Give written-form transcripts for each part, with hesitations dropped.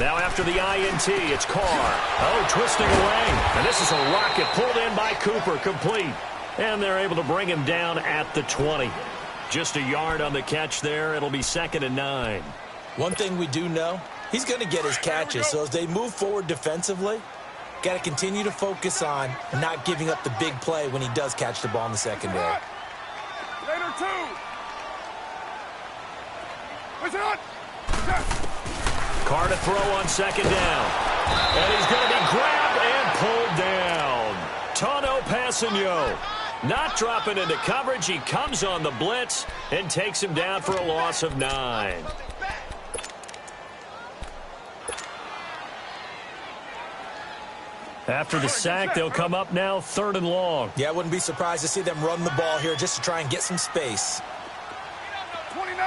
Now after the INT, it's Carr. Oh, twisting away. And this is a rocket pulled in by Cooper, complete. And they're able to bring him down at the 20. Just a yard on the catch there. It'll be 2nd and 9. One thing we do know, he's going to get his catches. So as they move forward defensively, got to continue to focus on not giving up the big play when he does catch the ball in the secondary. Later, 2. Carr to throw on 2nd down. And he's going to be grabbed and pulled down. Tano Passanio not dropping into coverage. He comes on the blitz and takes him down for a loss of 9. After the sack, they'll come up now 3rd and long. Yeah, I wouldn't be surprised to see them run the ball here just to try and get some space. 29.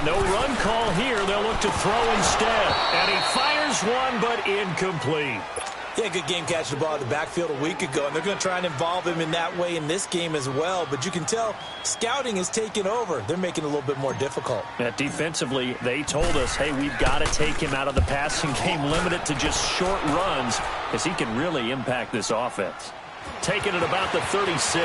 No run call here. They'll look to throw instead. And he fires one, but incomplete. Yeah, good game catching the ball in the backfield a week ago, and they're going to try and involve him in that way in this game as well. But you can tell scouting is taking over. They're making it a little bit more difficult. Defensively, they told us, hey, we've got to take him out of the passing game, limit it to just short runs, because he can really impact this offense. Taking it about the 36.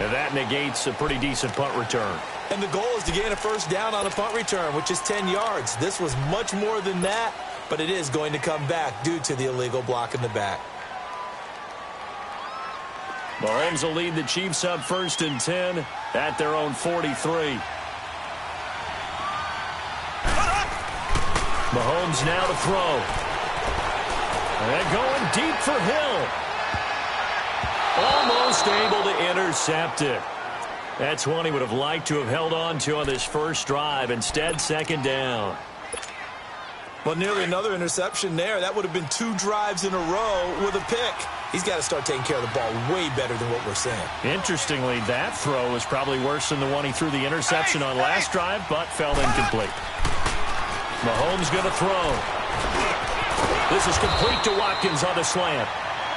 And that negates a pretty decent punt return. And the goal is to gain a 1st down on a punt return, which is 10 yards. This was much more than that, but it is going to come back due to the illegal block in the back. Mahomes will lead the Chiefs up 1st and 10 at their own 43. Mahomes now to throw. And going deep for Hill. Almost able to intercept it. That's one he would have liked to have held on to on this first drive. Instead, 2nd down. Well, nearly another interception there. That would have been 2 drives in a row with a pick. He's got to start taking care of the ball way better than what we're seeing. Interestingly, that throw was probably worse than the one he threw the interception on last drive, but fell incomplete. Mahomes going to throw. This is complete to Watkins on the slant.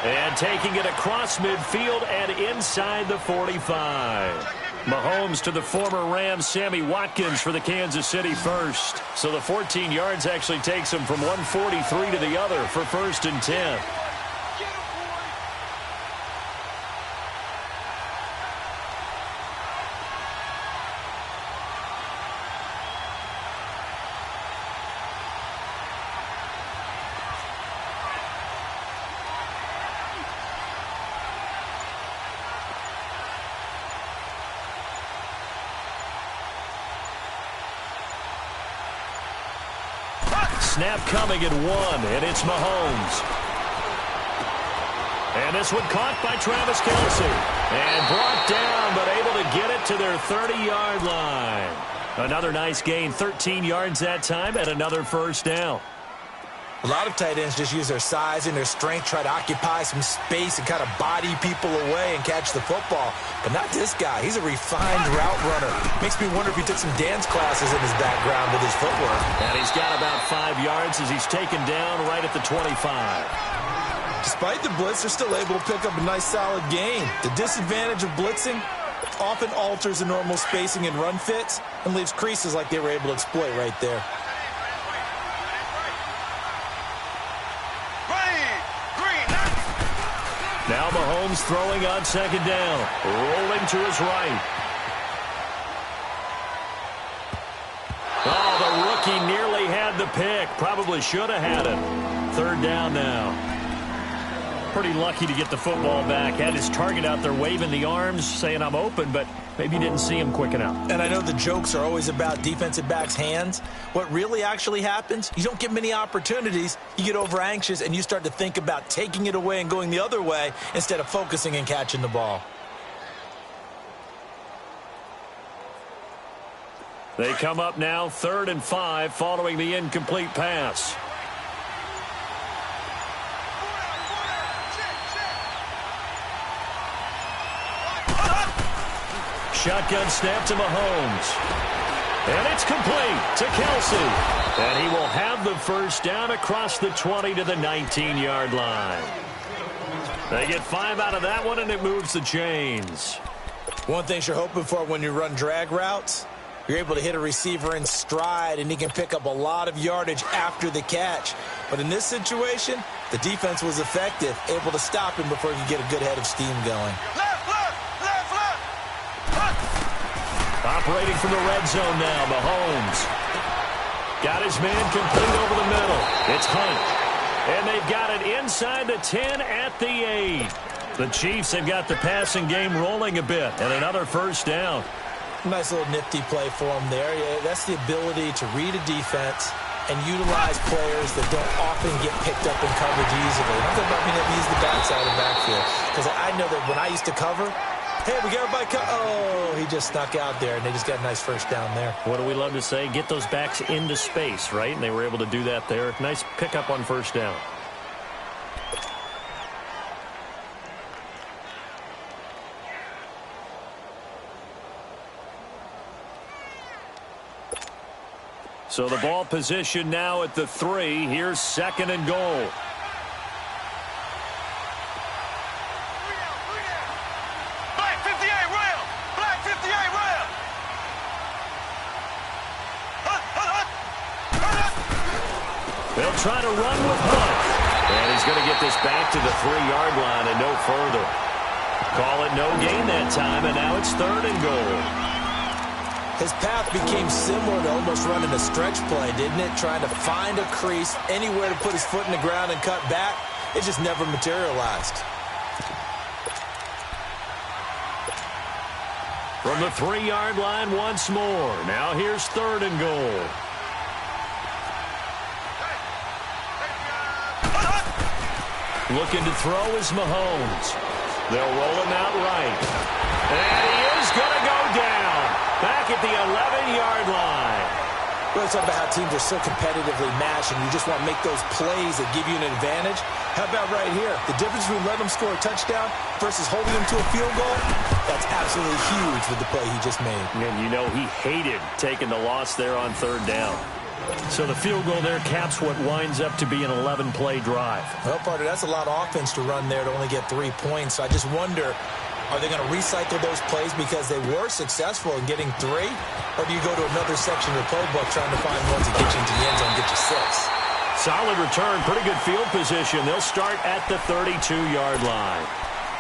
And taking it across midfield and inside the 45. Mahomes to the former Rams, Sammy Watkins, for the Kansas City first. So the 14 yards actually takes him from 143 to the other for 1st and 10. Snap coming at 1, and it's Mahomes. And this one caught by Travis Kelce. And brought down, but able to get it to their 30-yard line. Another nice gain, 13 yards that time, and another 1st down. A lot of tight ends just use their size and their strength, try to occupy some space and kind of body people away and catch the football. But not this guy. He's a refined route runner. Makes me wonder if he took some dance classes in his background with his footwork. And he's got about 5 yards as he's taken down right at the 25. Despite the blitz, they're still able to pick up a nice, solid gain. The disadvantage of blitzing often alters the normal spacing and run fits and leaves creases like they were able to exploit right there. Now Mahomes throwing on 2nd down. Rolling to his right. Oh, the rookie nearly had the pick. Probably should have had it. 3rd down now. Pretty lucky to get the football back. Had his target out there waving the arms, saying I'm open, but maybe didn't see him quick enough. And I know the jokes are always about defensive backs' hands. What really actually happens, you don't get many opportunities, you get over anxious, and you start to think about taking it away and going the other way instead of focusing and catching the ball. They come up now 3rd and 5 following the incomplete pass. Shotgun snap to Mahomes. And it's complete to Kelce. And he will have the 1st down across the 20 to the 19-yard line. They get 5 out of that one, and it moves the chains. One thing you're hoping for when you run drag routes, you're able to hit a receiver in stride, and he can pick up a lot of yardage after the catch. But in this situation, the defense was effective, able to stop him before he could get a good head of steam going. Left, left, left, left. Operating from the red zone now, Mahomes. Got his man complete over the middle. It's Hunt. And they've got it inside the 10 at the 8. The Chiefs have got the passing game rolling a bit, and another first down. Nice little nifty play for him there. Yeah, that's the ability to read a defense and utilize players that don't often get picked up in coverage easily. I'm talking about being able to use the backside of the backfield. Because I know that when I used to cover, hey, we got everybody oh, he just snuck out there, and they just got a nice first down there. What do we love to say? Get those backs into space, right? And they were able to do that there. Nice pickup on first down. So the ball position now at the 3. Here's 2nd and goal. Black 58 rail. Black 58 rail. They'll try to run with Hunt. And he's going to get this back to the 3-yard line and no further. Call it no gain that time, and now it's 3rd and goal. His path became similar to almost running a stretch play, didn't it? Trying to find a crease, anywhere to put his foot in the ground and cut back. It just never materialized. From the 3-yard line once more. Now here's 3rd and goal. Looking to throw is Mahomes. They'll roll him out right. And he is going to go down. Back at the 11-yard line. We're talking about how teams are so competitively matched, and you just want to make those plays that give you an advantage. How about right here? The difference between letting them score a touchdown versus holding them to a field goal, that's absolutely huge with the play he just made. And you know he hated taking the loss there on 3rd down. So the field goal there caps what winds up to be an 11-play drive. Well, partner, that's a lot of offense to run there to only get 3 points. So I just wonder, are they going to recycle those plays because they were successful in getting 3? Or do you go to another section of the playbook trying to find ones that get you into the end zone and get you 6? Solid return, pretty good field position. They'll start at the 32-yard line.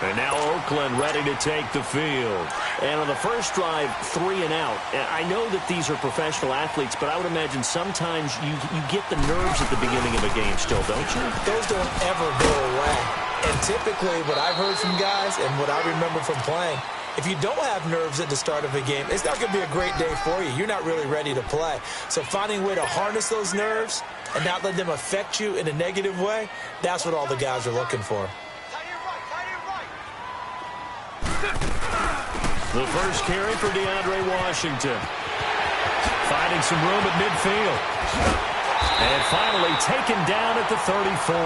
And now Oakland ready to take the field. And on the first drive, 3 and out. I know that these are professional athletes, but I would imagine sometimes you get the nerves at the beginning of a game still, don't you? Those don't ever go away. And typically what I've heard from guys and what I remember from playing, if you don't have nerves at the start of a game, it's not going to be a great day for you. You're not really ready to play. So finding a way to harness those nerves and not let them affect you in a negative way, that's what all the guys are looking for. The first carry for DeAndre Washington. Finding some room at midfield. And finally taken down at the 34.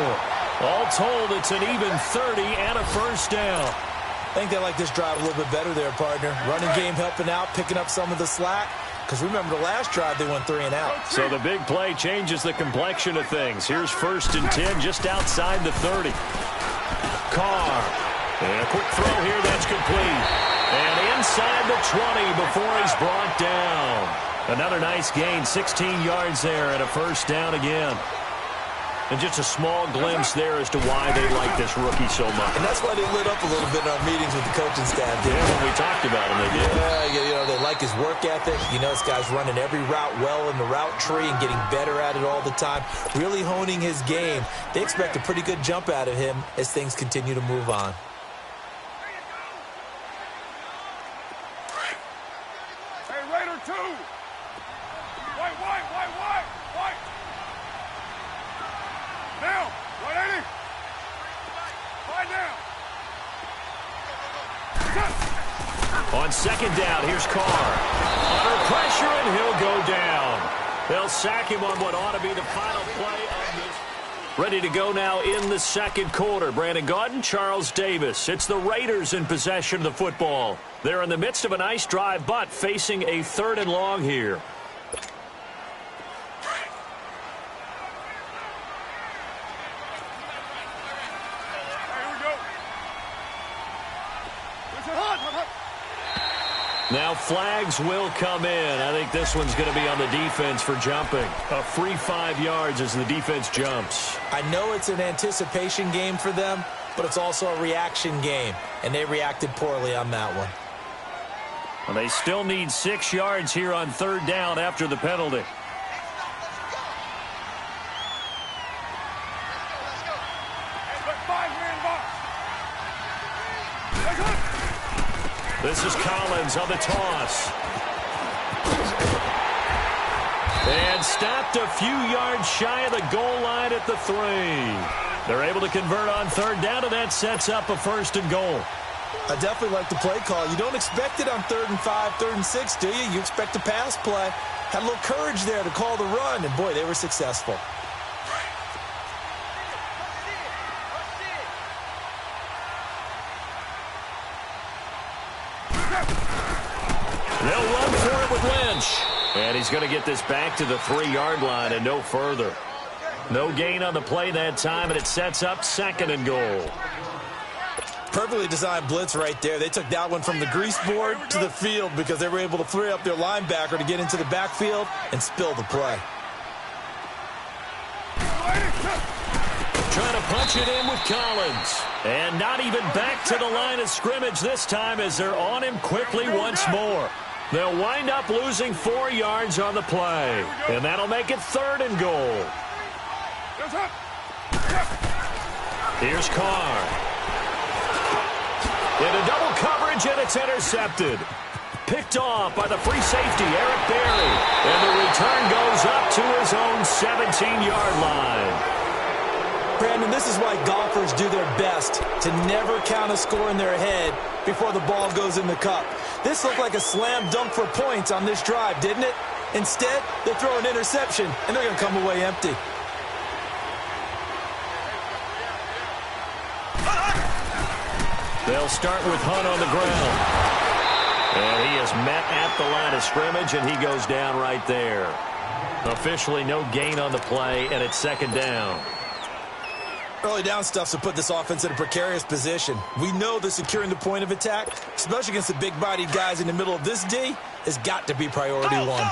All told, it's an even 30 and a first down. I think they like this drive a little bit better there, partner. Running game helping out, picking up some of the slack. Because remember, the last drive, they went 3 and out. So the big play changes the complexion of things. Here's 1st and 10 just outside the 30. Carr. And a quick throw here that's complete. And inside the 20 before he's brought down. Another nice gain, 16 yards there and a first down again. And just a small glimpse there as to why they like this rookie so much. And that's why they lit up a little bit in our meetings with the coaching staff. Yeah, when we talked about him, they did. Yeah, you know, they like his work ethic. You know, this guy's running every route well in the route tree and getting better at it all the time. Really honing his game. They expect a pretty good jump out of him as things continue to move on. Hey, Raider 2. White. Now, 180. Fight down. On 2nd down, here's Carr. Under pressure, and he'll go down. They'll sack him on what ought to be the final play of this. Ready to go now in the 2nd quarter. Brandon Gaudin, Charles Davis. It's the Raiders in possession of the football. They're in the midst of a nice drive, but facing a 3rd and long here. Now flags will come in. I think this one's going to be on the defense for jumping. A free 5 yards as the defense jumps. I know it's an anticipation game for them, but it's also a reaction game, and they reacted poorly on that one. Well, they still need 6 yards here on 3rd down after the penalty. This is Collins on the toss. And stopped a few yards shy of the goal line at the 3. They're able to convert on 3rd down, and that sets up a 1st and goal. I definitely like the play call. You don't expect it on 3rd and 5, 3rd and 6, do you? You expect a pass play. Had a little courage there to call the run, and boy, they were successful. They'll run for it with Lynch. And he's going to get this back to the 3-yard line and no further. No gain on the play that time, and it sets up 2nd and goal. Perfectly designed blitz right there. They took that one from the grease board to the field because they were able to free up their linebacker to get into the backfield and spill the play. Trying to punch it in with Collins. And not even back to the line of scrimmage this time as they're on him quickly once more. They'll wind up losing 4 yards on the play. And that'll make it 3rd and goal. Here's Carr. Into double coverage, and it's intercepted. Picked off by the free safety, Eric Berry. And the return goes up to his own 17-yard line. Brandon, this is why golfers do their best to never count a score in their head before the ball goes in the cup. This looked like a slam dunk for points on this drive, didn't it? Instead, they throw an interception, and they're going to come away empty. They'll start with Hunt on the ground. And he is met at the line of scrimmage, and he goes down right there. Officially no gain on the play, and it's 2nd down. Early down stuffs will put this offense in a precarious position. We know that securing the point of attack, especially against the big-bodied guys in the middle of this D, has got to be priority one.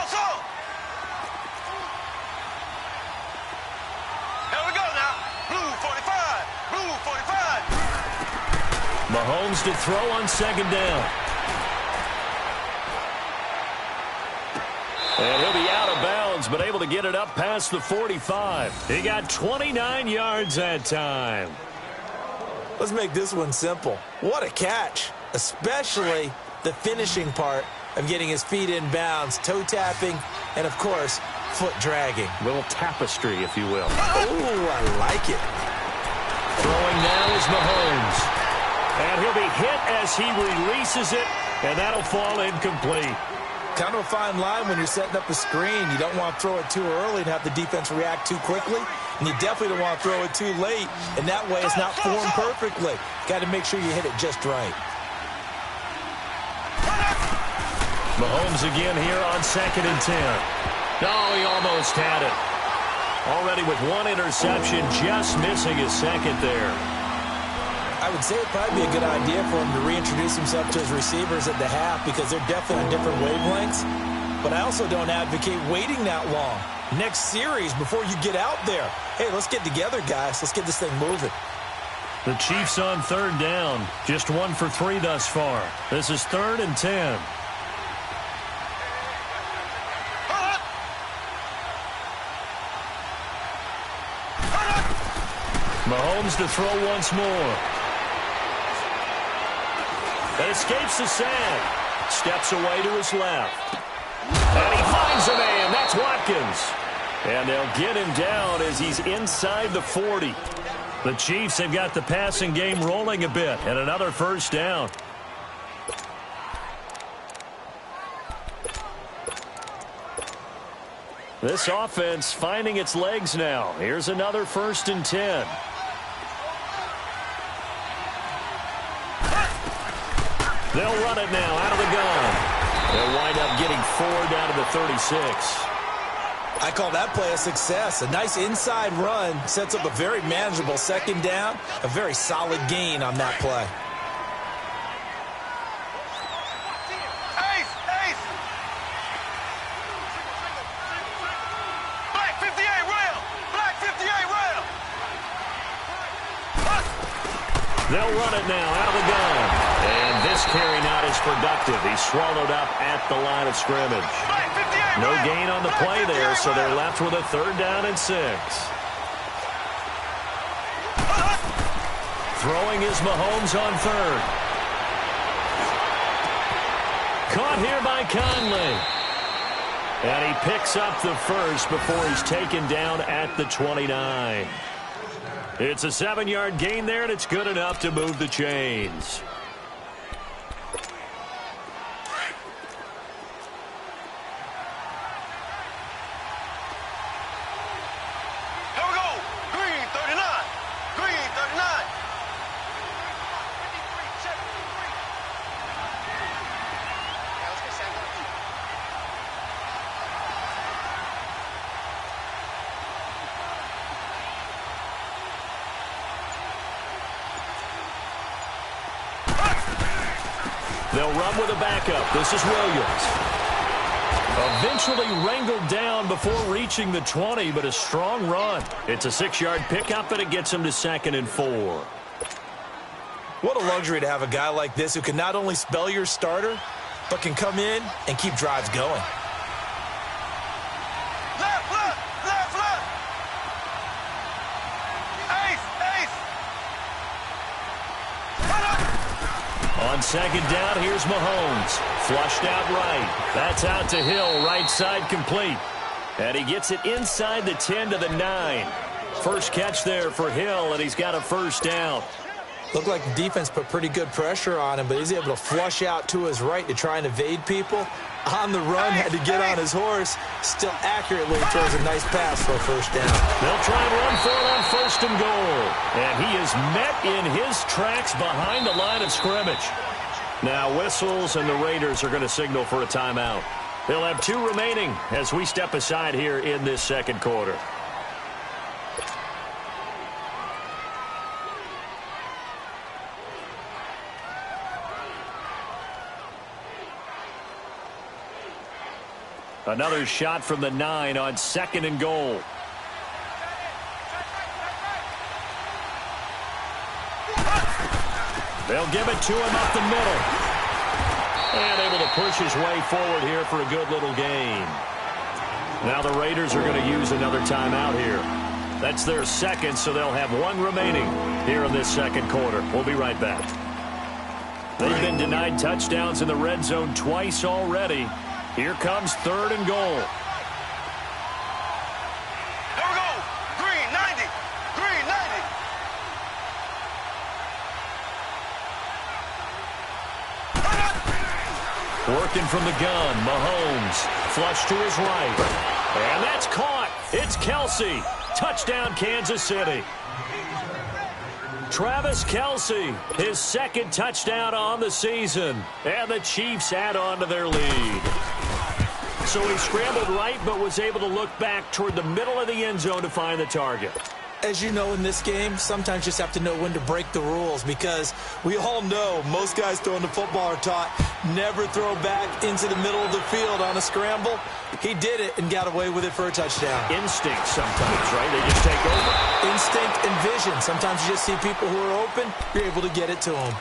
Here we go now. Blue 45. Blue 45. Mahomes to throw on 2nd down. And he'll be out of bounds, but able to get it up past the 45. He got 29 yards that time. Let's make this one simple. What a catch, especially the finishing part of getting his feet in bounds, toe tapping, and, of course, foot dragging. Little tapestry, if you will. Oh, I like it. Throwing now is Mahomes. And he'll be hit as he releases it, and that'll fall incomplete. Kind of a fine line when you're setting up a screen. You don't want to throw it too early and have the defense react too quickly. And you definitely don't want to throw it too late. And that way it's not formed perfectly. Got to make sure you hit it just right. Mahomes again here on 2nd and 10. Oh, he almost had it. Already with 1 interception, just missing his 2nd there. I would say it'd probably be a good idea for him to reintroduce himself to his receivers at the half because they're definitely on different wavelengths. But I also don't advocate waiting that long. Next series before you get out there. Hey, let's get together, guys. Let's get this thing moving. The Chiefs on 3rd down. Just 1 for 3 thus far. This is 3rd and 10. Mahomes to throw once more. And escapes the sack. Steps away to his left. And he finds a man. That's Watkins. And they'll get him down as he's inside the 40. The Chiefs have got the passing game rolling a bit. And another 1st down. This offense finding its legs now. Here's another 1st and 10. They'll run it now out of the gun. They'll wind up getting 4 down to the 36. I call that play a success. A nice inside run sets up a very manageable 2nd down. A very solid gain on that play. Ace, They'll run it now out of the gun. And this carry not as productive. He's swallowed up at the line of scrimmage. No gain on the play there, so they're left with a 3rd down and 6. Throwing is Mahomes on 3rd. Caught here by Conley. And he picks up the first before he's taken down at the 29. It's a 7-yard gain there, and it's good enough to move the chains. They'll run with a backup. This is Williams. Eventually wrangled down before reaching the 20, but a strong run. It's a 6-yard pickup, and it gets him to 2nd and 4. What a luxury to have a guy like this who can not only spell your starter, but can come in and keep drives going. On 2nd down, here's Mahomes. Flushed out right. That's out to Hill, right side complete. And he gets it inside the 10 to the 9. First catch there for Hill, and he's got a 1st down. Looked like the defense put pretty good pressure on him, but he's able to flush out to his right to try and evade people. On the run, had to get on his horse. Still accurately throws a nice pass for a 1st down. They'll try and run for it on 1st and goal. And he is met in his tracks behind the line of scrimmage. Now whistles, and the Raiders are going to signal for a timeout. They'll have 2 remaining as we step aside here in this 2nd quarter. Another shot from the 9 on 2nd and goal. They'll give it to him up the middle. And able to push his way forward here for a good little gain. Now the Raiders are going to use another timeout here. That's their 2nd, so they'll have 1 remaining here in this 2nd quarter. We'll be right back. They've been denied touchdowns in the red zone twice already. Here comes 3rd and goal. Here we go. Green, 90. Green, 90. Working from the gun, Mahomes. Flush to his right. And that's caught. It's Kelsey. Touchdown, Kansas City. Travis Kelsey, his 2nd touchdown on the season. And the Chiefs add on to their lead. So he scrambled right, but was able to look back toward the middle of the end zone to find the target. As you know, in this game, sometimes you just have to know when to break the rules, because we all know most guys throwing the football are taught never throw back into the middle of the field on a scramble. He did it and got away with it for a touchdown. Instinct sometimes, right? They just take over. Instinct and vision. Sometimes you just see people who are open, you're able to get it to them.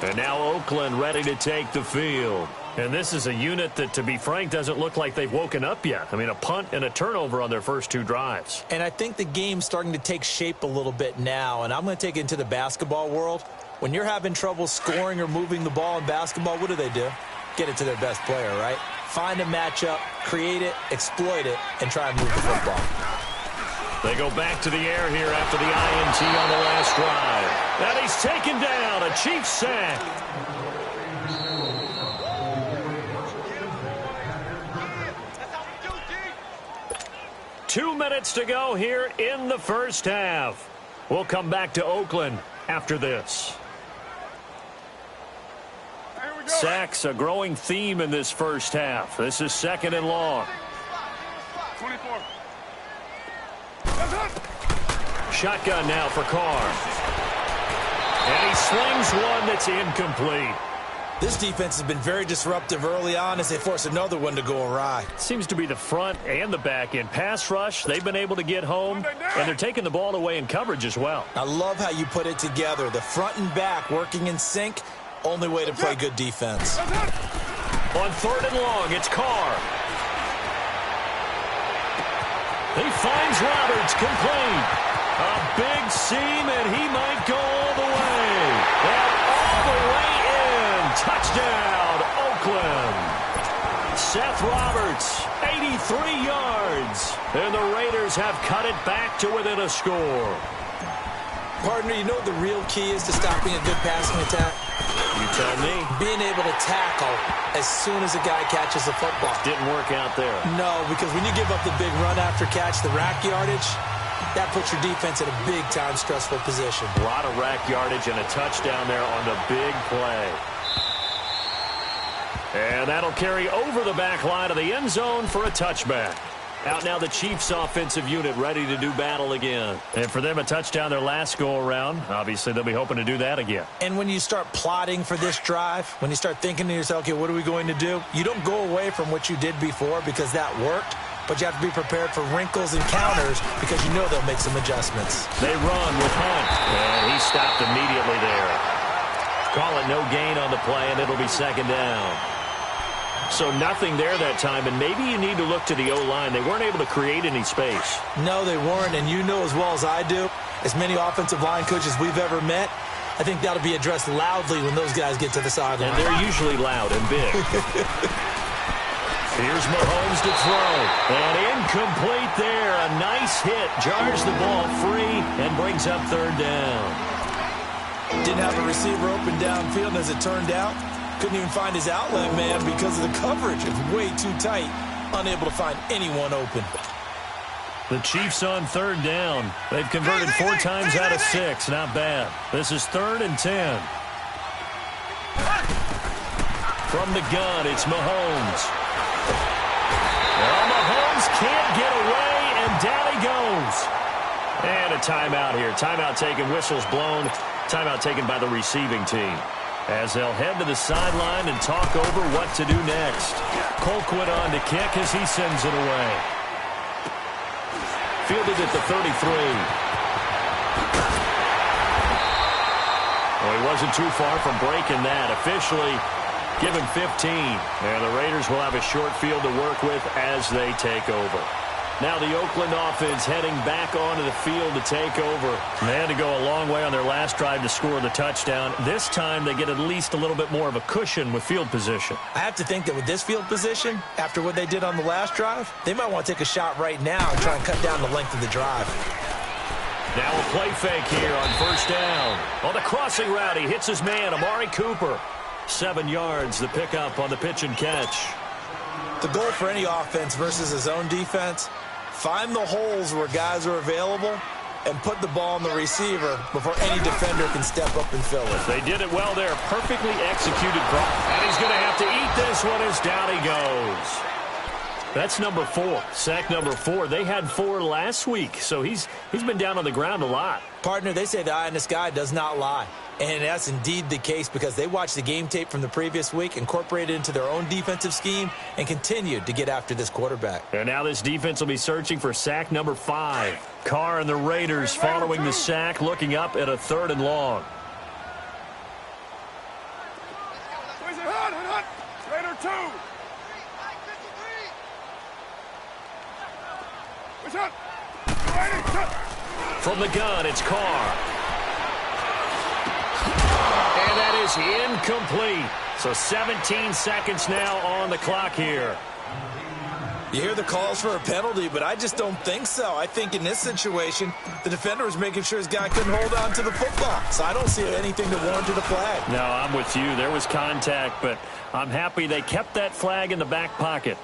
And now Oakland ready to take the field. And this is a unit that, to be frank, doesn't look like they've woken up yet. I mean, a punt and a turnover on their first 2 drives. And I think the game's starting to take shape a little bit now, and I'm going to take it into the basketball world. When you're having trouble scoring or moving the ball in basketball, what do? Get it to their best player, right? Find a matchup, create it, exploit it, and try and move the football. They go back to the air here after the INT on the last drive. And he's taken down, a Chiefs sack. 2 minutes to go here in the first half. We'll come back to Oakland after this. Sacks, a growing theme in this first half. This is 2nd and long. 24. Shotgun now for Carr. And he slings one that's incomplete. This defense has been very disruptive early on as they force another one to go awry. Seems to be the front and the back end. Pass rush, they've been able to get home, and they're taking the ball away in coverage as well. I love how you put it together. The front and back working in sync, only way to play good defense. On 3rd and long, it's Carr. He finds Roberts, complete. A big seam, and he might go all the way. And all the way in. Touchdown, Oakland. Seth Roberts, 83 yards. And the Raiders have cut it back to within a score. Partner, you know what the real key is to stopping a good passing attack? You tell me. Being able to tackle as soon as a guy catches the football. Didn't work out there. No, because when you give up the big run after catch, the rack yardage, that puts your defense in a big-time stressful position. A lot of rack yardage and a touchdown there on the big play. And that'll carry over the back line of the end zone for a touchback. Out now the Chiefs offensive unit ready to do battle again. And for them, a touchdown their last go-around. Obviously, they'll be hoping to do that again. And when you start plotting for this drive, when you start thinking to yourself, okay, what are we going to do? You don't go away from what you did before because that worked, but you have to be prepared for wrinkles and counters because you know they'll make some adjustments. They run with Hunt, and he stopped immediately there. Call it no gain on the play, and it'll be 2nd down. So nothing there that time, and maybe you need to look to the O-line. They weren't able to create any space. No, they weren't, and you know as well as I do, as many offensive line coaches we've ever met, I think that'll be addressed loudly when those guys get to the sideline. And they're usually loud and big. Here's Mahomes to throw. And incomplete there. A nice hit. Jars the ball free and brings up 3rd down. Didn't have a receiver open downfield, and as it turned out, couldn't even find his outlet man because of the coverage. It was way too tight. Unable to find anyone open. The Chiefs on 3rd down. They've converted 4 times out of 6. Not bad. This is 3rd and 10. From the gun, it's Mahomes. Well, Mahomes can't get away, and down he goes. And a timeout here. Timeout taken, whistles blown. Timeout taken by the receiving team, as they'll head to the sideline and talk over what to do next. Colquitt on to kick as he sends it away. Fielded at the 33. Well, he wasn't too far from breaking that. Officially given 15. And the Raiders will have a short field to work with as they take over. Now the Oakland offense heading back onto the field to take over. They had to go a long way on their last drive to score the touchdown. This time they get at least a little bit more of a cushion with field position. I have to think that with this field position, after what they did on the last drive, they might want to take a shot right now and try and cut down the length of the drive. Now a play fake here on 1st down. On the crossing route, he hits his man, Amari Cooper. 7 yards, the pickup on the pitch and catch. The goal for any offense versus his own defense, find the holes where guys are available and put the ball on the receiver before any defender can step up and fill it. They did it well there. Perfectly executed. And he's going to have to eat this one as down he goes. That's number 4. Sack number 4. They had 4 last week, so he's been down on the ground a lot. Partner, they say the eye in the sky does not lie. And that's indeed the case because they watched the game tape from the previous week, incorporated it into their own defensive scheme, and continued to get after this quarterback. And now this defense will be searching for sack number 5. Carr and the Raiders following the sack, looking up at a 3rd and long. Raider 2. From the gun, it's Carr. And that is incomplete. So 17 seconds now on the clock here. You hear the calls for a penalty, but I just don't think so. I think in this situation, the defender was making sure his guy couldn't hold on to the football. So I don't see anything that warranted a flag. No, I'm with you. There was contact, but I'm happy they kept that flag in the back pocket.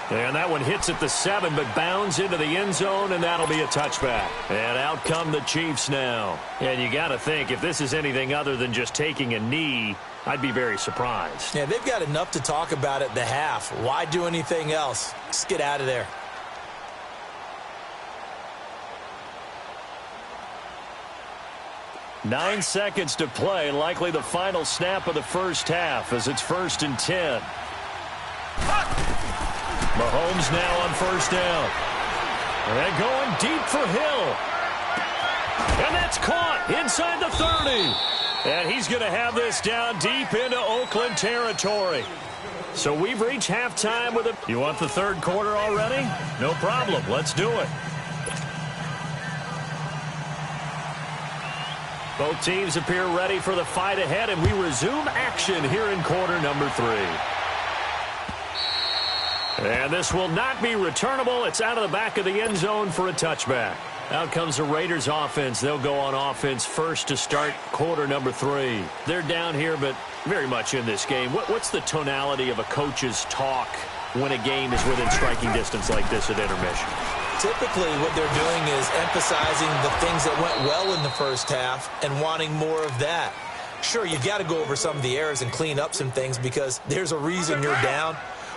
And that one hits at the 7, but bounds into the end zone, and that'll be a touchback. And out come the Chiefs now. And you got to think, if this is anything other than just taking a knee, I'd be very surprised. Yeah, they've got enough to talk about at the half. Why do anything else? Just get out of there. 9 seconds to play, likely the final snap of the first half as it's 1st and 10. Mahomes now on first down. And going deep for Hill. And that's caught inside the 30. And he's going to have this down deep into Oakland territory. So we've reached halftime with a... You want the third quarter already? No problem. Let's do it. Both teams appear ready for the fight ahead, and we resume action here in quarter number 3. And this will not be returnable. It's out of the back of the end zone for a touchback. Out comes the Raiders offense. They'll go on offense first to start quarter number 3. They're down here, but very much in this game. What's the tonality of a coach's talk when a game is within striking distance like this at intermission? Typically, what they're doing is emphasizing the things that went well in the first half and wanting more of that. Sure, you've got to go over some of the errors and clean up some things because there's a reason you're down.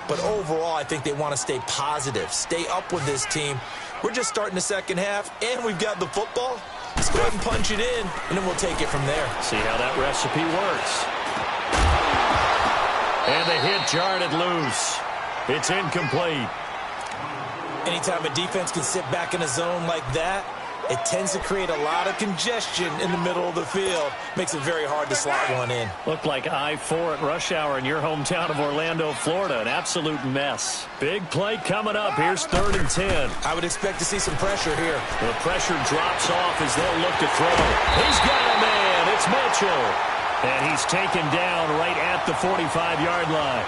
But overall, I think they want to stay positive, stay up with this team. We're just starting the second half, and we've got the football. Let's go ahead and punch it in, and then we'll take it from there. See how that recipe works. And the hit jarred it loose. It's incomplete. Anytime a defense can sit back in a zone like that, it tends to create a lot of congestion in the middle of the field. Makes it very hard to slot one in. Looked like I-4 at rush hour in your hometown of Orlando, Florida. An absolute mess. Big play coming up. Here's 3rd and 10. I would expect to see some pressure here. The pressure drops off as they'll look to throw. He's got a man. It's Mitchell. And he's taken down right at the 45-yard line.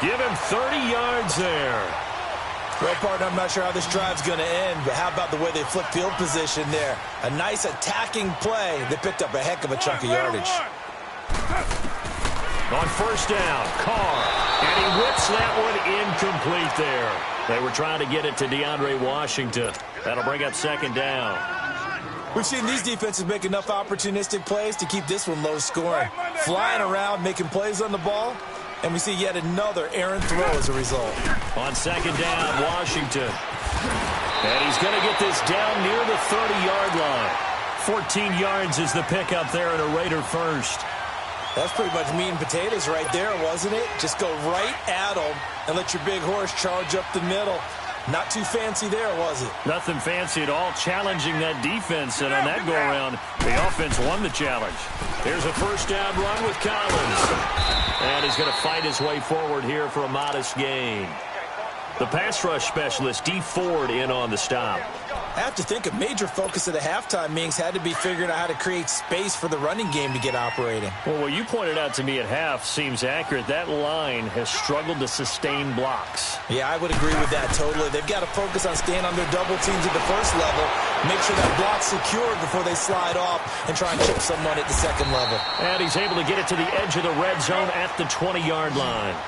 Give him 30 yards there. Well, partner, I'm not sure how this drive's going to end, but how about the way they flip field position there? A nice attacking play that picked up a heck of a chunk of yardage. On first down, Carr. And he whips that one incomplete there. They were trying to get it to DeAndre Washington. That'll bring up 2nd down. We've seen these defenses make enough opportunistic plays to keep this one low scoring. Flying around, making plays on the ball. And we see yet another errant throw as a result. On 2nd down, Washington. And he's going to get this down near the 30-yard line. 14 yards is the pickup there and a Raider first. That's pretty much meat and potatoes right there, wasn't it? Just go right at them and let your big horse charge up the middle. Not too fancy there, was it? Nothing fancy at all, challenging that defense. And on that go-around, the offense won the challenge. Here's a first down run with Collins. And he's going to fight his way forward here for a modest gain. The pass rush specialist, D. Ford, in on the stop. I have to think a major focus of the halftime meetings had to be figuring out how to create space for the running game to get operating. Well, what you pointed out to me at half seems accurate. That line has struggled to sustain blocks. Yeah, I would agree with that totally. They've got to focus on staying on their double teams at the first level, make sure that block's secured before they slide off and try and chip someone at the second level. And he's able to get it to the edge of the red zone at the 20-yard line.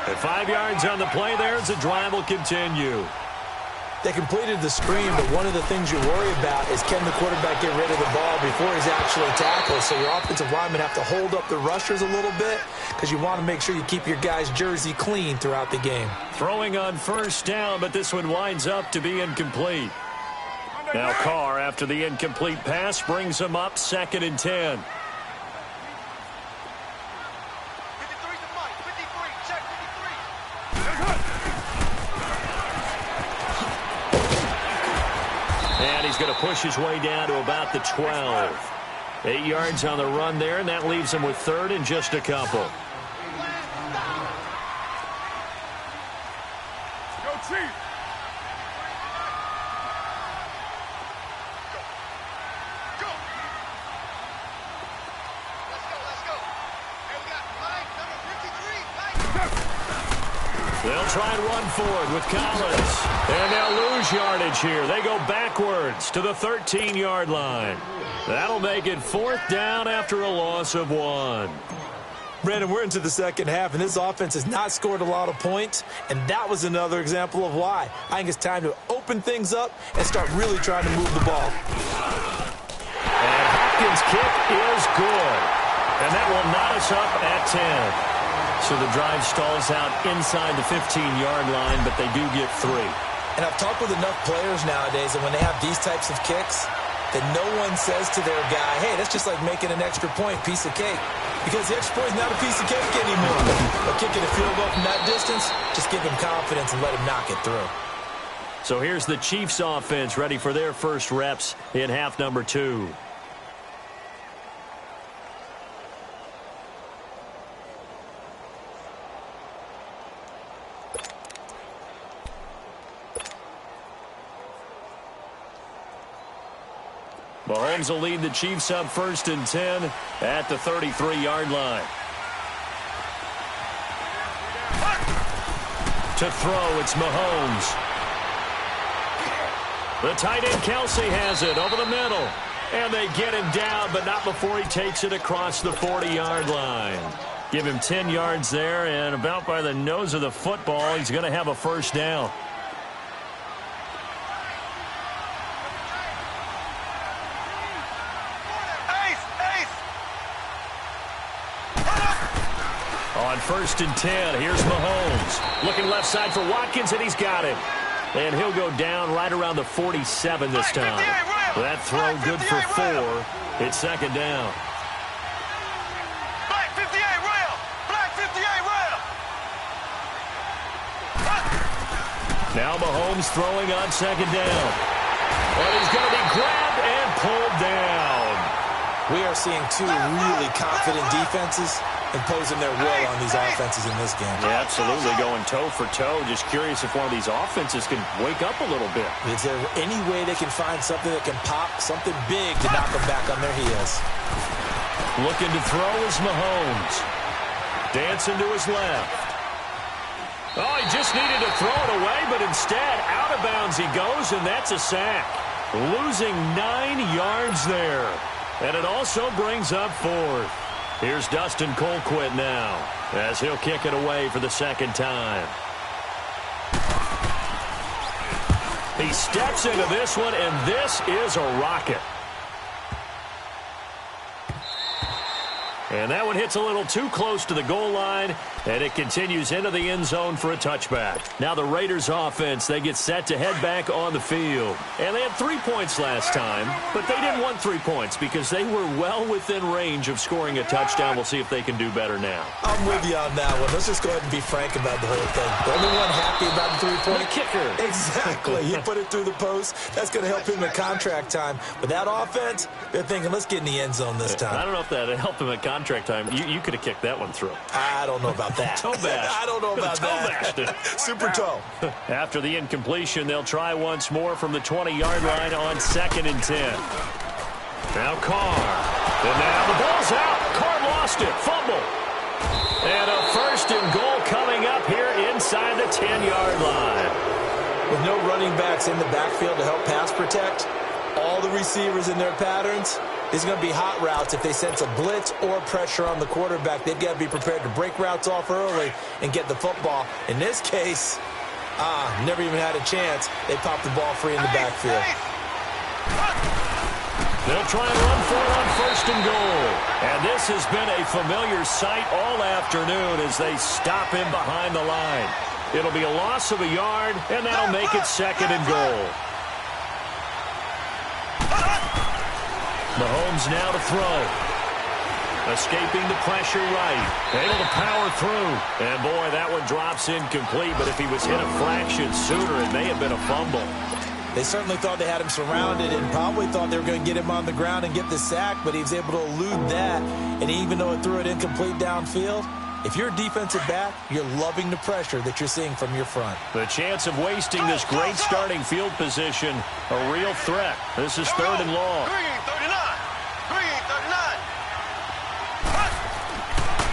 At 5 yards on the play there as the drive will continue. They completed the screen, but one of the things you worry about is can the quarterback get rid of the ball before he's actually tackled? So your offensive linemen have to hold up the rushers a little bit because you want to make sure you keep your guy's jersey clean throughout the game. Throwing on first down, but this one winds up to be incomplete. Now Carr, after the incomplete pass, brings him up 2nd and 10. And he's going to push his way down to about the 12. 8 yards on the run there, and that leaves him with 3rd and just a couple. Go, Chief! Go! Let's go. Hey, we got Mike, number 53. Mike. They'll try and run forward with Collins. And they'll lose yardage here. They go backwards to the 13-yard line. That'll make it 4th down after a loss of 1. Brandon, we're into the second half, and this offense has not scored a lot of points, and that was another example of why. I think it's time to open things up and start really trying to move the ball. And Hopkins' kick is good. And that will knot us up at 10. So the drive stalls out inside the 15-yard line, but they do get 3. And I've talked with enough players nowadays that when they have these types of kicks, that no one says to their guy, hey, that's just like making an extra point, piece of cake. Because the extra point is not a piece of cake anymore. But kicking a field goal from that distance, just give him confidence and let him knock it through. So here's the Chiefs offense ready for their first reps in half number 2. Mahomes will lead the Chiefs up 1st and 10 at the 33-yard line. To throw, it's Mahomes. The tight end Kelsey has it over the middle. And they get him down, but not before he takes it across the 40-yard line. Give him 10 yards there, and about by the nose of the football, he's going to have a first down. On 1st and 10, here's Mahomes. Looking left side for Watkins, and he's got it. And he'll go down right around the 47 this time. That throw good for 4. It's 2nd down. Black 58 rail! Black 58 rail! Now Mahomes throwing on 2nd down. And he's going to be grabbed and pulled down. We are seeing two really confident defenses imposing their will on these offenses in this game. Yeah, absolutely, going toe for toe. Just curious if one of these offenses can wake up a little bit. Is there any way they can find something that can pop, something big to knock them back on their heels? Looking to throw is Mahomes. Dancing to his left. Oh, he just needed to throw it away, but instead, out of bounds he goes, and that's a sack. Losing 9 yards there. And it also brings up 4th. Here's Dustin Colquitt now, as he'll kick it away for the 2nd time. He steps into this one, and this is a rocket. And that one hits a little too close to the goal line, and it continues into the end zone for a touchback. Now the Raiders offense, they get set to head back on the field. And they had 3 points last time, but they didn't want 3 points because they were well within range of scoring a touchdown. We'll see if they can do better now. I'm with you on that one. Let's just go ahead and be frank about the whole thing. The only one happy about the 3-point kicker. Exactly. He put it through the post. That's going to help him in contract time. But that offense, they're thinking, let's get in the end zone this time. I don't know if that helped him at contract time. You could have kicked that one through. I don't know about that. Toe bash. I don't know about that. Super toe. After the incompletion, they'll try once more from the 20-yard line on 2nd and 10. Now Carr. And now the ball's out. Carr lost it. Fumble. And a 1st and goal coming up here inside the 10-yard line. With no running backs in the backfield to help pass protect, all the receivers in their patterns, these are going to be hot routes. If they sense a blitz or pressure on the quarterback, they've got to be prepared to break routes off early and get the football. In this case, never even had a chance. They popped the ball free in the backfield. They'll try and run for it on 1st and goal. And this has been a familiar sight all afternoon as they stop him behind the line. It'll be a loss of a yard, and that'll make it 2nd and goal. Mahomes now to throw. Escaping the pressure right. Able to power through. And, boy, that one drops incomplete. But if he was hit a fraction sooner, it may have been a fumble. They certainly thought they had him surrounded and probably thought they were going to get him on the ground and get the sack, but he was able to elude that. And even though it threw it incomplete downfield, if you're a defensive back, you're loving the pressure that you're seeing from your front. The chance of wasting this great starting field position, a real threat. This is 3rd and long.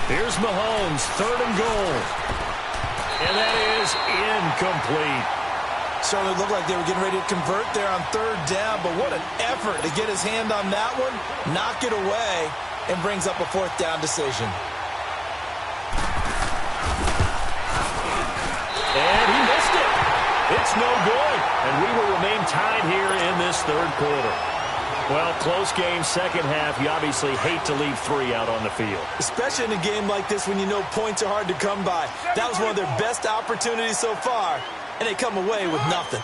Here's Mahomes, 3rd and goal. And that is incomplete. Certainly looked like they were getting ready to convert there on 3rd down, but what an effort to get his hand on that one, knock it away, and brings up a 4th down decision. And he missed it. It's no good. And we will remain tied here in this 3rd quarter. Well, close game, 2nd half. You obviously hate to leave 3 out on the field. Especially in a game like this when you know points are hard to come by. That was one of their best opportunities so far, and they come away with nothing.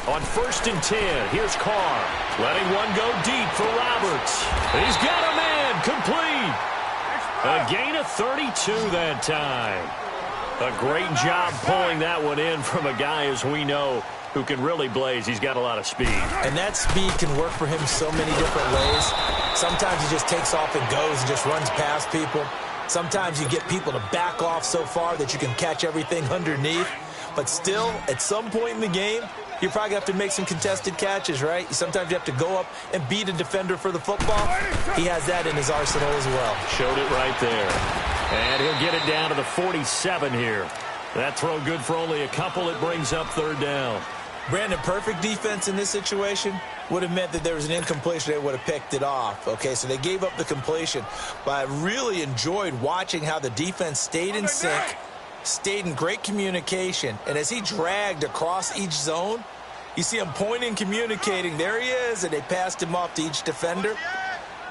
On 1st and 10, here's Carr. Letting one go deep for Roberts. He's got a man complete. A gain of 32 that time. A great job pulling that one in from a guy, as we know, who can really blaze. He's got a lot of speed. And that speed can work for him so many different ways. Sometimes he just takes off and goes and just runs past people. Sometimes you get people to back off so far that you can catch everything underneath. But still, at some point in the game, you probably have to make some contested catches, right? Sometimes you have to go up and beat a defender for the football. He has that in his arsenal as well. Showed it right there. And he'll get it down to the 47 here. That throw good for only a couple. It brings up 3rd down. Brandon, perfect defense in this situation would have meant that there was an incompletion. They would have picked it off. Okay, so they gave up the completion. But I really enjoyed watching how the defense stayed in sync, stayed in great communication, and as he dragged across each zone, you see him pointing, communicating. There he is, and they passed him off to each defender.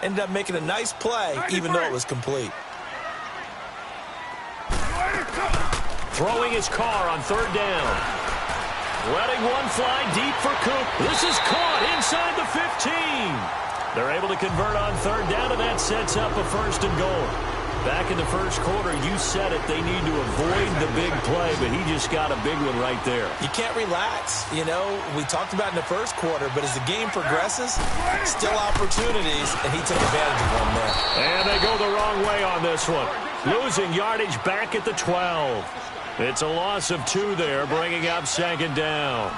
Ended up making a nice play, even though it was complete. Throwing his Carr on 3rd down. Letting one fly deep for Coop. This is caught inside the 15. They're able to convert on 3rd down, and that sets up a 1st and goal. Back in the first quarter, you said it, they need to avoid the big play, but he just got a big one right there. You can't relax. You know, we talked about in the first quarter, but as the game progresses, still opportunities, and he took advantage of one there. And they go the wrong way on this one. Losing yardage back at the 12. It's a loss of 2 there, bringing up 2nd down.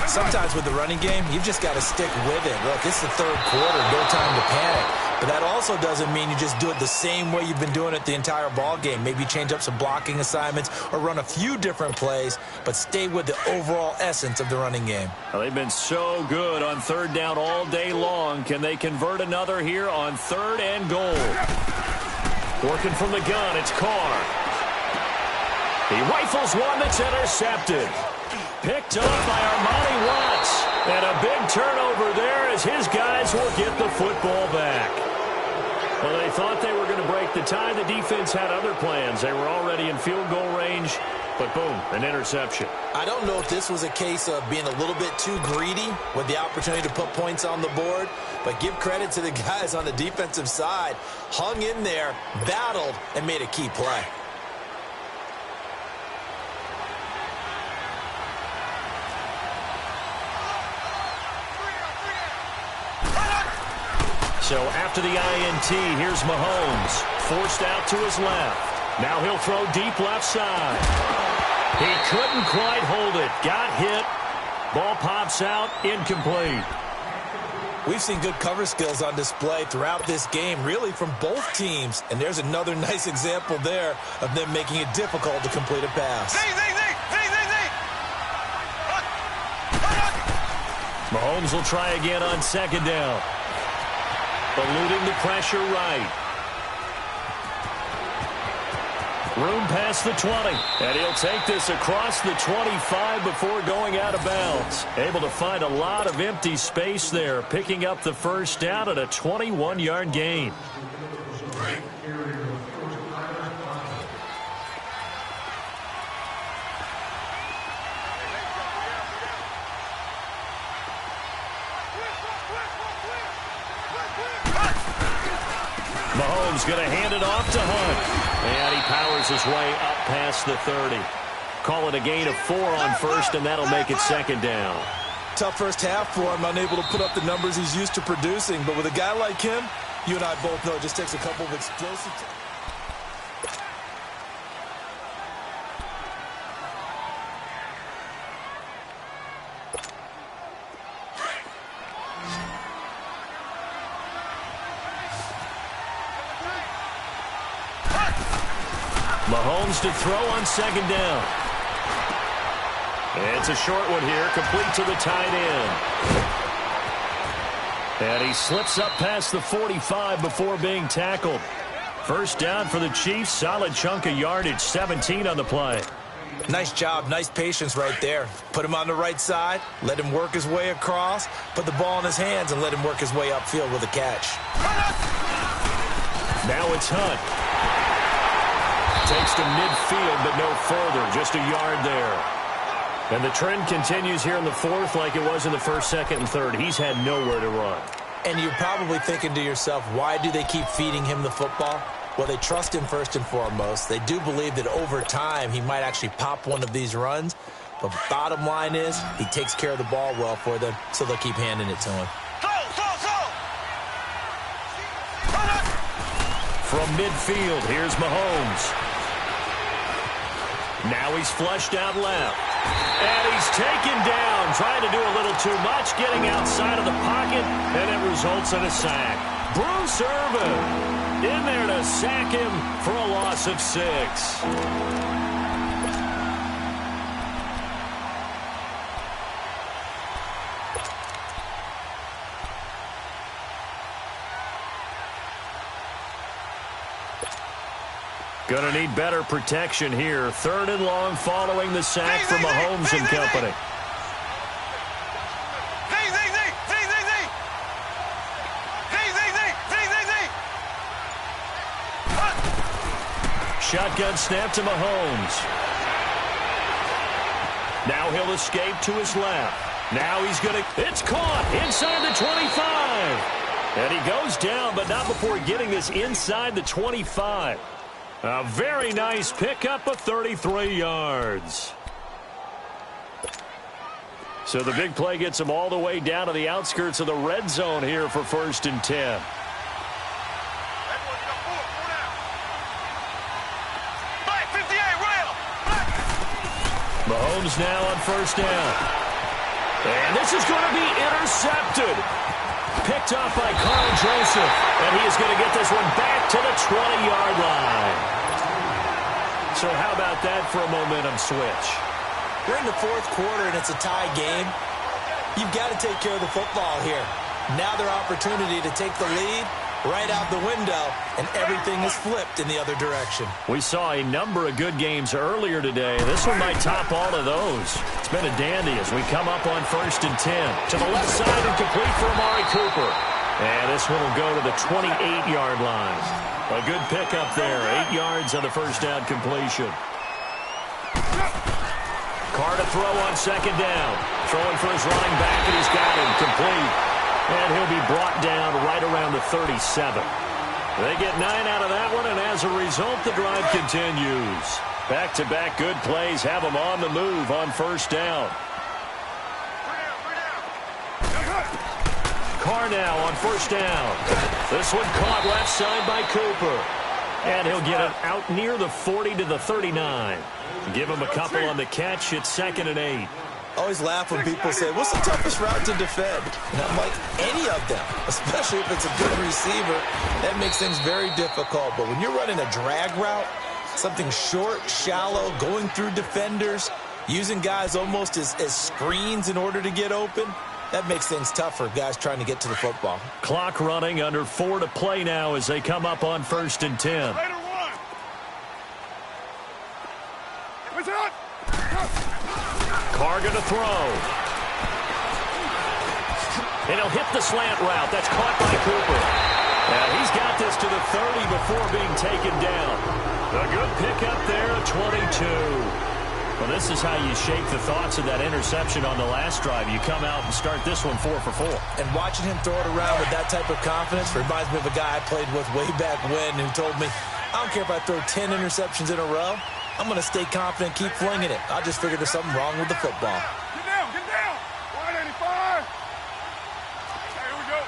Sometimes with the running game, you've just got to stick with it. Look, it's the 3rd quarter, no time to panic. But that also doesn't mean you just do it the same way you've been doing it the entire ball game. Maybe change up some blocking assignments or run a few different plays, but stay with the overall essence of the running game. Well, they've been so good on 3rd down all day long. Can they convert another here on 3rd and goal? Working from the gun, it's Carr. He rifles one that's intercepted. Picked up by Armani Watts. And a big turnover there as his guys will get the football back. Well, they thought they were going to break the tie. The defense had other plans. They were already in field goal range, but boom, an interception. I don't know if this was a case of being a little bit too greedy with the opportunity to put points on the board, but give credit to the guys on the defensive side. Hung in there, battled, and made a key play. So after the INT, here's Mahomes. Forced out to his left. Now he'll throw deep left side. He couldn't quite hold it. Got hit. Ball pops out. Incomplete. We've seen good cover skills on display throughout this game, really from both teams. And there's another nice example there of them making it difficult to complete a pass. Mahomes will try again on 2nd down. Eluding the pressure right. Room past the 20. And he'll take this across the 25 before going out of bounds. Able to find a lot of empty space there, picking up the 1st down at a 21-yard gain. Mahomes going to hand it off to Hunt. And he powers his way up past the 30. Call it a gain of 4 on 1st, and that'll make it 2nd down. Tough first half for him, unable to put up the numbers he's used to producing. But with a guy like him, you and I both know it just takes a couple of explosive... Mahomes to throw on 2nd down. It's a short one here, complete to the tight end. And he slips up past the 45 before being tackled. 1st down for the Chiefs, solid chunk of yardage, 17 on the play. Nice job, nice patience right there. Put him on the right side, let him work his way across, put the ball in his hands, and let him work his way upfield with a catch. Now it's Hunt. Takes to midfield, but no further. Just a yard there. And the trend continues here in the fourth like it was in the first, second, and third. He's had nowhere to run. And you're probably thinking to yourself, why do they keep feeding him the football? Well, they trust him first and foremost. They do believe that over time he might actually pop one of these runs. But bottom line is he takes care of the ball well for them, so they'll keep handing it to him. From midfield, here's Mahomes. Now he's flushed out left. And he's taken down, trying to do a little too much, getting outside of the pocket, and it results in a sack. Bruce Irvin in there to sack him for a loss of 6. Going to need better protection here. 3rd and long following the sack from Mahomes and company. Shotgun snap to Mahomes. Now he'll escape to his left. Now he's going to... It's caught inside the 25. And he goes down, but not before getting this inside the 25. A very nice pickup of 33 yards. So the big play gets him all the way down to the outskirts of the red zone here for 1st and 10. Mahomes now on 1st down. And this is going to be intercepted. Picked off by Carl Joseph. And he is going to get this one back to the 20-yard line. So how about that for a momentum switch? We're in the 4th quarter and it's a tie game. You've got to take care of the football here. Now their opportunity to take the lead right out the window, and everything is flipped in the other direction. We saw a number of good games earlier today. This one might top all of those. It's been a dandy as we come up on 1st and 10. To the left side and complete for Amari Cooper. And this one will go to the 28-yard line. A good pickup there. 8 yards on the 1st down completion. Carr to throw on 2nd down. Throwing for his running back, and he's got him complete. And he'll be brought down right around the 37. They get 9 out of that one, and as a result, the drive continues. Back-to-back good plays have them on the move on 1st down. Carr now on 1st down. This one caught left side by Cooper. And he'll get it out near the 40 to the 39. Give him a couple on the catch. It's 2nd and 8. Always laugh when people say, what's the toughest route to defend? And I'm like, any of them, especially if it's a good receiver. That makes things very difficult. But when you're running a drag route, something short, shallow, going through defenders, using guys almost as screens in order to get open, that makes things tough for guys trying to get to the football. Clock running, under 4 to play now as they come up on 1st and 10. Carr going to throw. And he'll hit the slant route. That's caught by Cooper. And he's got this to the 30 before being taken down. A good pickup there, 22. Well, this is how you shake the thoughts of that interception on the last drive. You come out and start this one 4 for 4. And watching him throw it around with that type of confidence reminds me of a guy I played with way back when who told me, I don't care if I throw 10 interceptions in a row. I'm going to stay confident, keep flinging it. I just figured there's something wrong with the football. Get down, get down. 185. Here we go.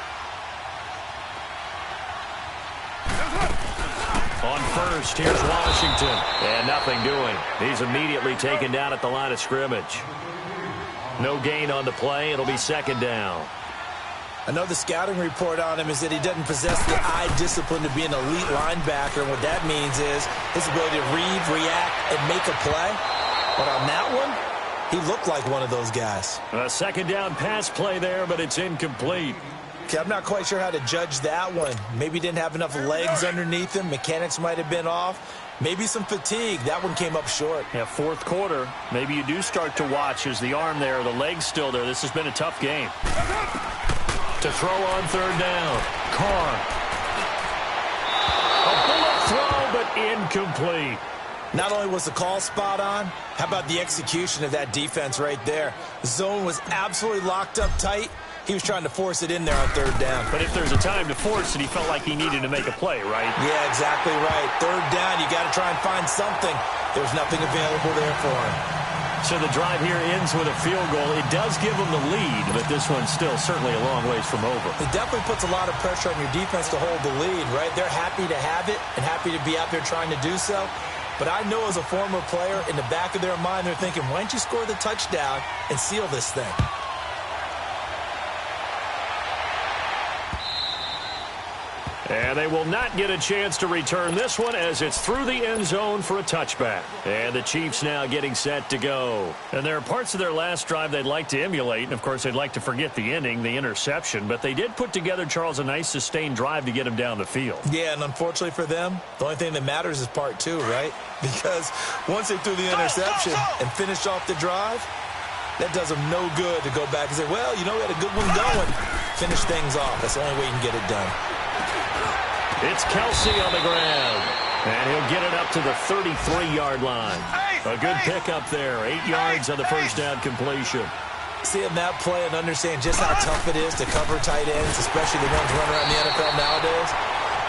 On 1st, here's Washington. And nothing doing. He's immediately taken down at the line of scrimmage. No gain on the play. It'll be 2nd down. I know the scouting report on him is that he doesn't possess the eye discipline to be an elite linebacker. And what that means is his ability to read, react, and make a play. But on that one, he looked like one of those guys. A 2nd down pass play there, but it's incomplete. Okay, I'm not quite sure how to judge that one. Maybe he didn't have enough legs underneath him. Mechanics might have been off. Maybe some fatigue. That one came up short. Yeah, 4th quarter. Maybe you do start to watch as the arm there, the leg's still there. This has been a tough game. To throw on 3rd down. Carr. A bullet throw, but incomplete. Not only was the call spot on, how about the execution of that defense right there? The zone was absolutely locked up tight. He was trying to force it in there on third down. But if there's a time to force it, he felt like he needed to make a play, right? Yeah, exactly right. Third down, you got to try and find something. There's nothing available there for him. So the drive here ends with a field goal. It does give them the lead, but this one's still certainly a long ways from over. It definitely puts a lot of pressure on your defense to hold the lead, right? They're happy to have it and happy to be out there trying to do so. But I know as a former player, in the back of their mind, they're thinking, why don't you score the touchdown and seal this thing? And they will not get a chance to return this one as it's through the end zone for a touchback. And the Chiefs now getting set to go. And there are parts of their last drive they'd like to emulate. And, of course, they'd like to forget the ending, the interception. But they did put together, Charles, a nice sustained drive to get them down the field. Yeah, and unfortunately for them, the only thing that matters is part two, right? Because once they threw the interception and finished off the drive, that does them no good to go back and say, well, you know, we had a good one going. Finish things off. That's the only way you can get it done. It's Kelsey on the ground, and he'll get it up to the 33-yard line. A good pickup there, 8 yards on the first down completion. Seeing that play and understand just how tough it is to cover tight ends, especially the ones running around the NFL nowadays,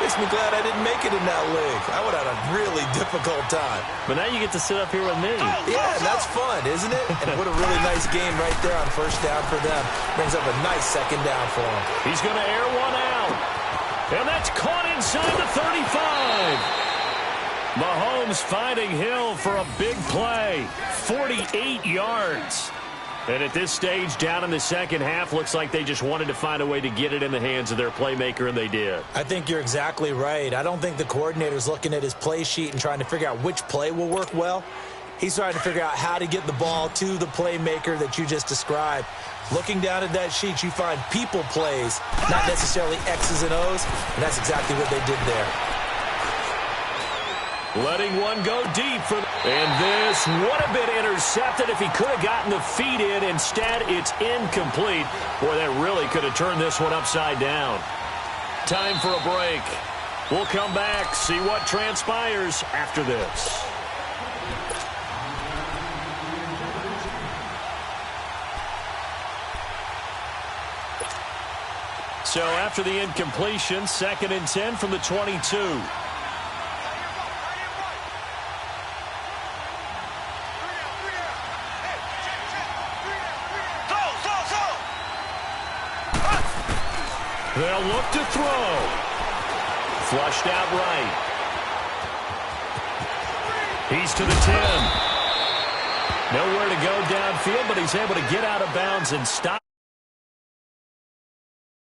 makes me glad I didn't make it in that league. I would have had a really difficult time. But now you get to sit up here with me. Yeah, and that's fun, isn't it? And what a really nice game right there on first down for them. Brings up a nice second down for them. He's going to air one out. And that's caught inside the 35. Mahomes finding Hill for a big play. 48 yards. And at this stage, down in the second half, looks like they just wanted to find a way to get it in the hands of their playmaker, and they did. I think you're exactly right. I don't think the coordinator's looking at his play sheet and trying to figure out which play will work well. He's trying to figure out how to get the ball to the playmaker that you just described. Looking down at that sheet, you find people plays, not necessarily X's and O's, and that's exactly what they did there. Letting one go deep for and this would have been intercepted if he could have gotten the feet in. Instead, it's incomplete. Boy, that really could have turned this one upside down. Time for a break. We'll come back, see what transpires after this. So after the incompletion, 2nd and 10 from the 22. They'll look to throw. Flushed out right. He's to the 10. Nowhere to go downfield, but he's able to get out of bounds and stop.